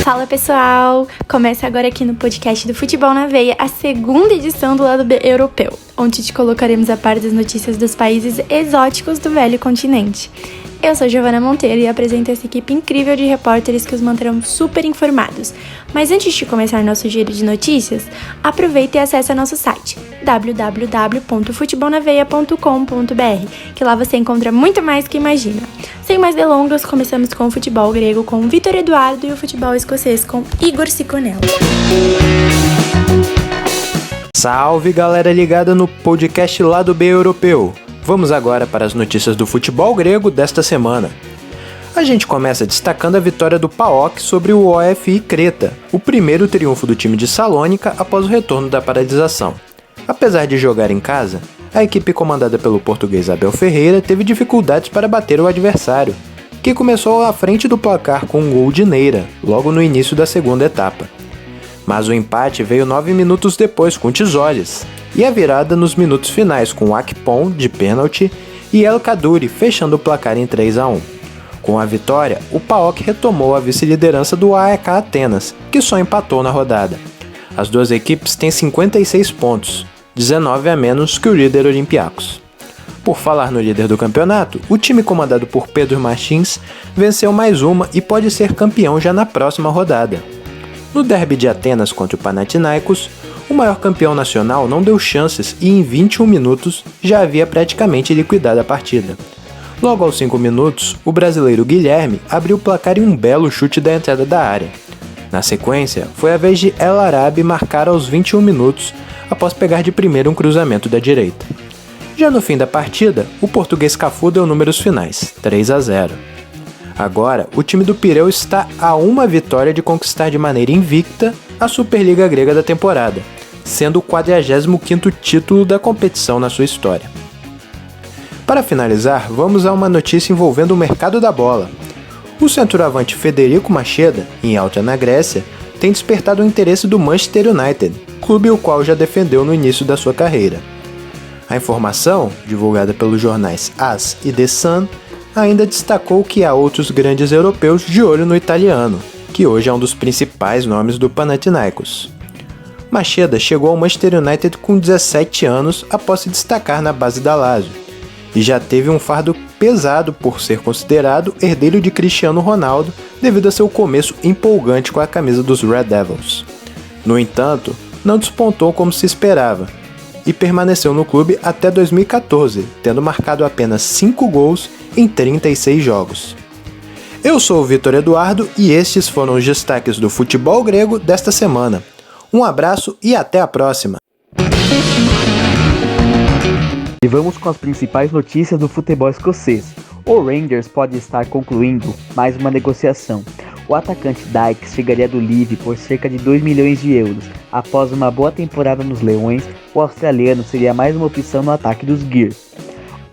Fala pessoal! Começa agora aqui no podcast do Futebol na Veia, a segunda edição do lado B europeu, onde te colocaremos a par das notícias dos países exóticos do velho continente. Eu sou Giovana Monteiro e apresento essa equipe incrível de repórteres que os manterão super informados. Mas antes de começar nosso giro de notícias, aproveita e acesse nosso site www.futebolnaveia.com.br, que lá você encontra muito mais que imagina. Sem mais delongas, começamos com o futebol grego com Vitor Eduardo e o futebol escocês com Igor Ciconello. Salve galera ligada no podcast Lado B Europeu! Vamos agora para as notícias do futebol grego desta semana. A gente começa destacando a vitória do PAOK sobre o OFI Creta, o primeiro triunfo do time de Salônica após o retorno da paralisação. Apesar de jogar em casa, a equipe comandada pelo português Abel Ferreira teve dificuldades para bater o adversário, que começou à frente do placar com um gol de Neira, logo no início da segunda etapa. Mas o empate veio 9 minutos depois com Tizoles, e a virada nos minutos finais com Akpom de pênalti e El Kaduri fechando o placar em 3-1. Com a vitória, o PAOK retomou a vice-liderança do AEK Atenas, que só empatou na rodada. As duas equipes têm 56 pontos, 19 a menos que o líder Olympiacos. Por falar no líder do campeonato, o time comandado por Pedro Martins venceu mais uma e pode ser campeão já na próxima rodada. No derby de Atenas contra o Panathinaikos, o maior campeão nacional não deu chances e em 21 minutos já havia praticamente liquidado a partida. Logo aos 5 minutos, o brasileiro Guilherme abriu o placar em um belo chute da entrada da área. Na sequência, foi a vez de El Arabi marcar aos 21 minutos, após pegar de primeiro um cruzamento da direita. Já no fim da partida, o português Cafu deu números finais, 3-0. Agora, o time do Pireu está a uma vitória de conquistar de maneira invicta a Superliga Grega da temporada, sendo o 45º título da competição na sua história. Para finalizar, vamos a uma notícia envolvendo o mercado da bola. O centroavante Federico Macheda, em alta na Grécia, tem despertado o interesse do Manchester United, clube o qual já defendeu no início da sua carreira. A informação, divulgada pelos jornais AS e The Sun, ainda destacou que há outros grandes europeus de olho no italiano, que hoje é um dos principais nomes do Panathinaikos. Macheda chegou ao Manchester United com 17 anos após se destacar na base da Lazio, e já teve um fardo pesado por ser considerado herdeiro de Cristiano Ronaldo devido a seu começo empolgante com a camisa dos Red Devils. No entanto, não despontou como se esperava, e permaneceu no clube até 2014, tendo marcado apenas 5 gols em 36 jogos. Eu sou o Vitor Eduardo e estes foram os destaques do futebol grego desta semana. Um abraço e até a próxima! E vamos com as principais notícias do futebol escocês. O Rangers pode estar concluindo mais uma negociação. O atacante Dykes chegaria do Lille por cerca de 2 milhões de euros. Após uma boa temporada nos Leões, o australiano seria mais uma opção no ataque dos Gears.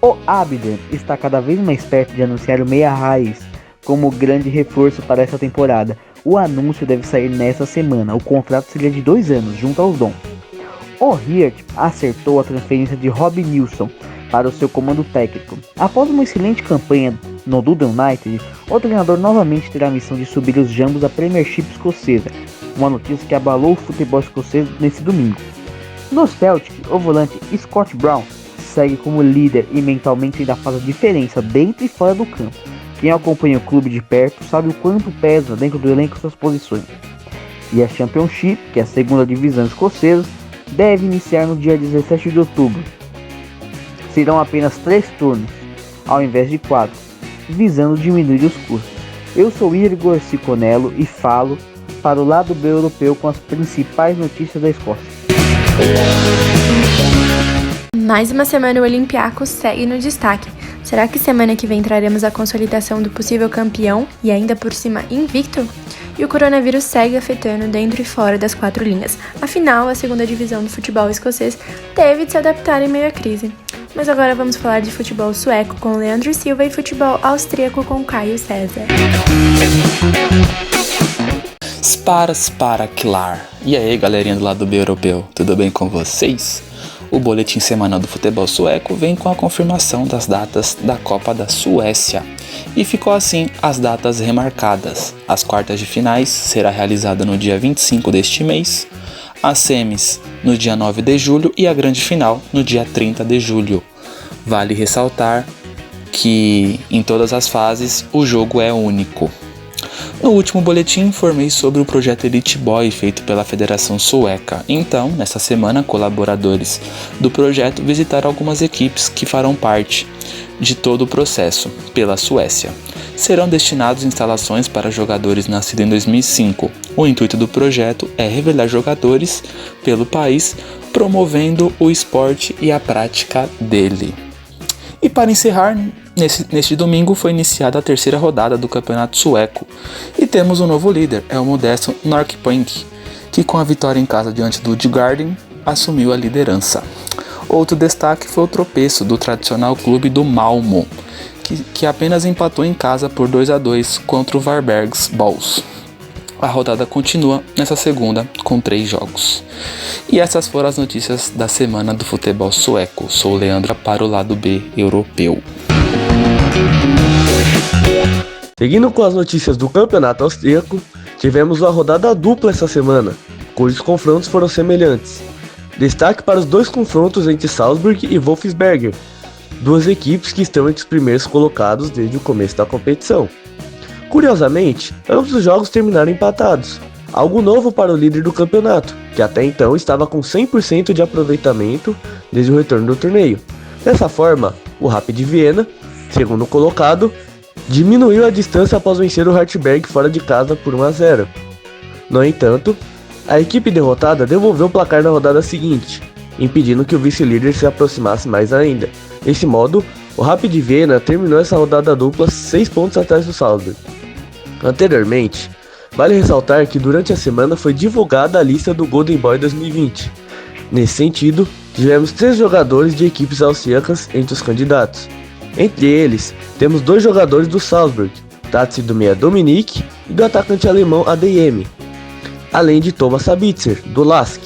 O Aberdeen está cada vez mais perto de anunciar o meia raiz como grande reforço para essa temporada. O anúncio deve sair nesta semana. O contrato seria de 2 anos, junto aos Dons. O Heart acertou a transferência de Rob Nilsson para o seu comando técnico. Após uma excelente campanha no Dundee United, o treinador novamente terá a missão de subir os jambos da Premiership escocesa, uma notícia que abalou o futebol escocês nesse domingo. No Celtic, o volante Scott Brown segue como líder e mentalmente ainda faz a diferença dentro e fora do campo. Quem acompanha o clube de perto sabe o quanto pesa dentro do elenco suas posições. E a Championship, que é a segunda divisão escocesa, deve iniciar no dia 17 de outubro. Serão apenas 3 turnos, ao invés de 4, visando diminuir os custos. Eu sou Igor Ciconello e falo para o lado B europeu com as principais notícias da Escócia. Mais uma semana o Olympiacos segue no destaque. Será que semana que vem traremos a consolidação do possível campeão e ainda por cima invicto? E o coronavírus segue afetando dentro e fora das 4 linhas. Afinal, a segunda divisão do futebol escocês teve de se adaptar em meio à crise. Mas agora vamos falar de futebol sueco com Leandro Silva e futebol austríaco com Caio César. Spara Klar. E aí, galerinha do lado B europeu, tudo bem com vocês? O boletim semanal do futebol sueco vem com a confirmação das datas da Copa da Suécia. E ficou assim as datas remarcadas. As quartas de finais será realizada no dia 25 deste mês, as semis no dia 9 de julho e a grande final no dia 30 de julho. Vale ressaltar que em todas as fases o jogo é único. No último boletim informei sobre o projeto Elite Boy feito pela Federação Sueca. Então, nessa semana, colaboradores do projeto visitaram algumas equipes que farão parte de todo o processo pela Suécia. Serão destinados instalações para jogadores nascidos em 2005. O intuito do projeto é revelar jogadores pelo país, promovendo o esporte e a prática dele. E para encerrar, neste domingo foi iniciada a terceira rodada do Campeonato Sueco e temos um novo líder, é o modesto Norrköping, que com a vitória em casa diante do Djurgården assumiu a liderança. Outro destaque foi o tropeço do tradicional clube do Malmö, que apenas empatou em casa por 2-2 contra o Varbergs Boys. A rodada continua nessa segunda com 3 jogos. E essas foram as notícias da semana do futebol sueco. Sou o Leandro para o lado B europeu. Seguindo com as notícias do campeonato austríaco, tivemos uma rodada dupla essa semana, cujos confrontos foram semelhantes. Destaque para os 2 confrontos entre Salzburg e Wolfsberger, duas equipes que estão entre os primeiros colocados desde o começo da competição. Curiosamente, ambos os jogos terminaram empatados, algo novo para o líder do campeonato, que até então estava com 100% de aproveitamento desde o retorno do torneio. Dessa forma, o Rapid Viena, segundo colocado, diminuiu a distância após vencer o Hartberg fora de casa por 1-0. No entanto, a equipe derrotada devolveu o placar na rodada seguinte, impedindo que o vice-líder se aproximasse mais ainda. Desse modo, o Rapid Viena terminou essa rodada dupla 6 pontos atrás do Salzburg. Anteriormente, vale ressaltar que durante a semana foi divulgada a lista do Golden Boy 2020. Nesse sentido, tivemos 3 jogadores de equipes austríacas entre os candidatos. Entre eles, temos 2 jogadores do Salzburg, trata-se do meia Dominik e do atacante alemão ADM, além de Thomas Sabitzer, do LASK.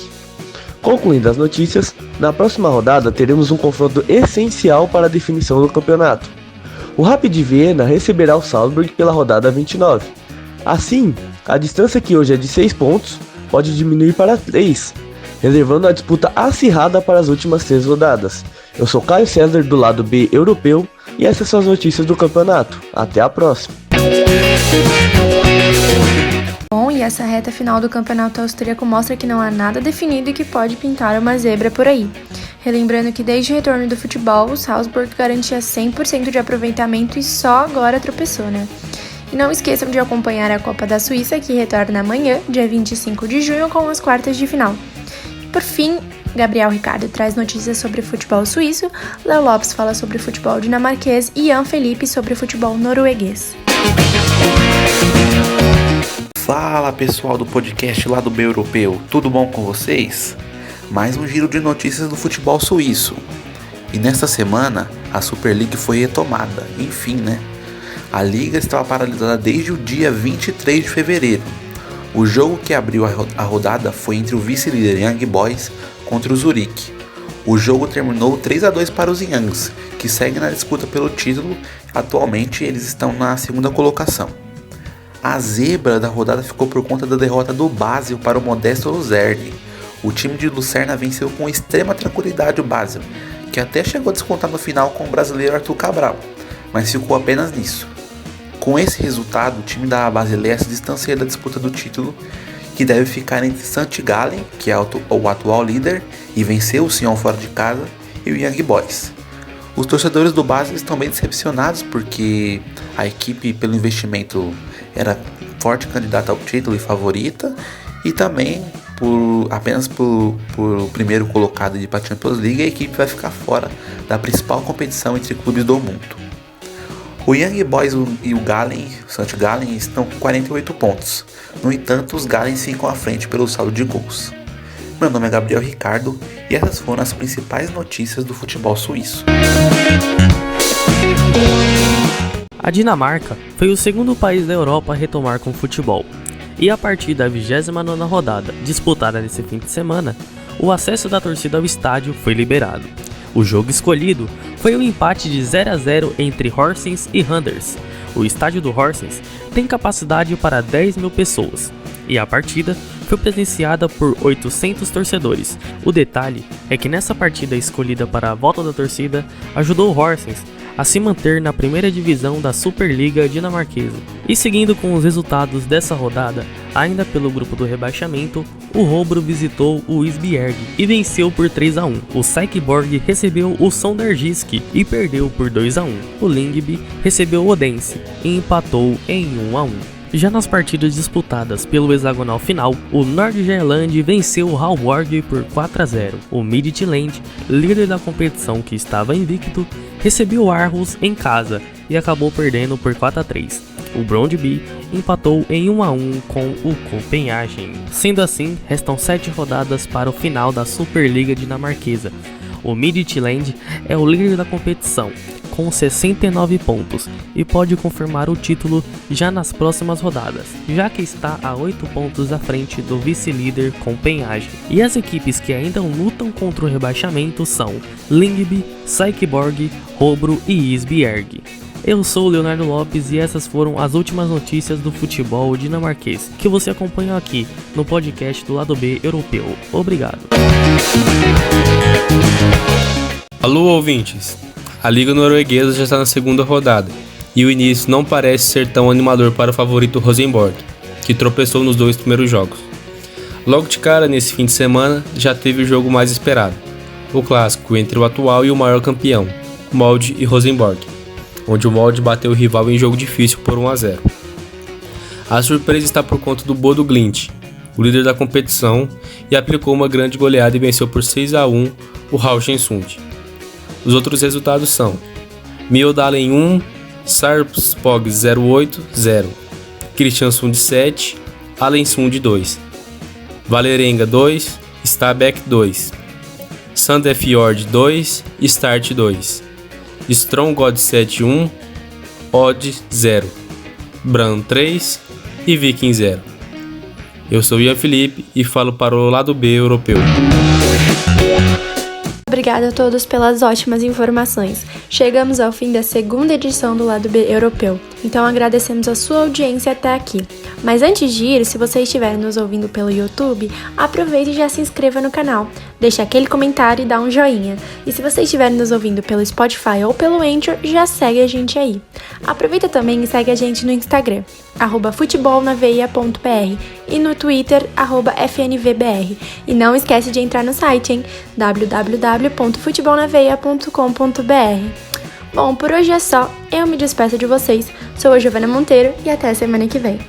Concluindo as notícias, na próxima rodada teremos um confronto essencial para a definição do campeonato. O Rapid Viena receberá o Salzburg pela rodada 29. Assim, a distância que hoje é de 6 pontos pode diminuir para 3, reservando a disputa acirrada para as últimas 3 rodadas. Eu sou Caio César do lado B europeu e essas são as notícias do campeonato. Até a próxima! Bom, e essa reta final do campeonato austríaco mostra que não há nada definido e que pode pintar uma zebra por aí. Relembrando que desde o retorno do futebol, o Salzburg garantia 100% de aproveitamento e só agora tropeçou, né? E não esqueçam de acompanhar a Copa da Suíça, que retorna amanhã, dia 25 de junho, com as quartas de final. Por fim, Gabriel Ricardo traz notícias sobre futebol suíço, Léo Lopes fala sobre futebol dinamarquês e Ian Felipe sobre futebol norueguês. Fala pessoal do podcast lá do B Europeu, tudo bom com vocês? Mais um giro de notícias do futebol suíço. E nesta semana, a Super League foi retomada, enfim, né? A liga estava paralisada desde o dia 23 de fevereiro. O jogo que abriu a rodada foi entre o vice-líder Young Boys contra o Zurique. O jogo terminou 3-2 para os Youngs, que seguem na disputa pelo título. Atualmente eles estão na segunda colocação. A zebra da rodada ficou por conta da derrota do Basel para o modesto Luzerne. O time de Lucerna venceu com extrema tranquilidade o Basel, que até chegou a descontar no final com o brasileiro Arthur Cabral, mas ficou apenas nisso. Com esse resultado, o time da Basileia se distancia da disputa do título, que deve ficar entre St. Gallen, que é o atual líder e venceu o Sion fora de casa, e o Young Boys. Os torcedores do Basel estão bem decepcionados porque a equipe, pelo investimento, era forte candidata ao título e favorita, e também apenas por primeiro colocado de ir para a Champions League, a equipe vai ficar fora da principal competição entre clubes do mundo. O Young Boys e o St. Gallen estão com 48 pontos. No entanto, os Gallens ficam à frente pelo saldo de gols. Meu nome é Gabriel Ricardo e essas foram as principais notícias do futebol suíço. A Dinamarca foi o segundo país da Europa a retomar com o futebol. E a partir da 29ª rodada, disputada nesse fim de semana, o acesso da torcida ao estádio foi liberado. O jogo escolhido foi um empate de 0-0 entre Horsens e Randers. O estádio do Horsens tem capacidade para 10 mil pessoas e a partida foi presenciada por 800 torcedores. O detalhe é que nessa partida escolhida para a volta da torcida ajudou o Horsens a se manter na primeira divisão da Superliga dinamarquesa. E seguindo com os resultados dessa rodada, ainda pelo grupo do rebaixamento, o Hobro visitou o Esbjerg e venceu por 3-1. O Silkeborg recebeu o Sonderjysk e perdeu por 2-1. O Lyngby recebeu o Odense e empatou em 1-1. Já nas partidas disputadas pelo hexagonal final, o Nordjylland venceu o Aalborg por 4-0. O Midtjylland, líder da competição que estava invicto, recebeu o Aarhus em casa e acabou perdendo por 4-3. O Brøndby empatou em 1-1 com o Copenhagen. Sendo assim, restam 7 rodadas para o final da Superliga dinamarquesa. O Midtjylland é o líder da competição, com 69 pontos, e pode confirmar o título já nas próximas rodadas, já que está a 8 pontos à frente do vice-líder Copenhagen. E as equipes que ainda lutam contra o rebaixamento são Lyngby, Silkeborg, Hobro e Esbjerg. Eu sou o Leonardo Lopes e essas foram as últimas notícias do futebol dinamarquês que você acompanhou aqui no podcast do Lado B Europeu. Obrigado. Alô, ouvintes! A Liga Norueguesa já está na segunda rodada e o início não parece ser tão animador para o favorito Rosenborg, que tropeçou nos 2 primeiros jogos. Logo de cara, nesse fim de semana, já teve o jogo mais esperado, o clássico entre o atual e o maior campeão, Molde e Rosenborg, onde o Molde bateu o rival em jogo difícil por 1-0. A surpresa está por conta do Bodo Glimt, o líder da competição, e aplicou uma grande goleada e venceu por 6-1 o Haugesund. Os outros resultados são Mjøndalen 1, Sarpsborg 0-8-0, Kristiansund 7, Alesund 2, Vålerenga 2, Stabæk 2, Sandefjord 2, Start 2, Strømsgodset 7-1, Odd 0, Brann 3 e Viking 0. Eu sou Ian Felipe e falo para o Lado B Europeu. Obrigada a todos pelas ótimas informações. Chegamos ao fim da segunda edição do Lado B Europeu, então agradecemos a sua audiência até aqui. Mas antes de ir, se você estiver nos ouvindo pelo YouTube, aproveite e já se inscreva no canal, deixe aquele comentário e dá um joinha. E se você estiver nos ouvindo pelo Spotify ou pelo Anchor, já segue a gente aí. Aproveita também e segue a gente no Instagram, @futebolnaveia.br e no Twitter, @FNVBR. E não esquece de entrar no site, hein? www.futebolnaveia.com.br. Bom, por hoje é só, eu me despeço de vocês, sou a Giovana Monteiro e até semana que vem.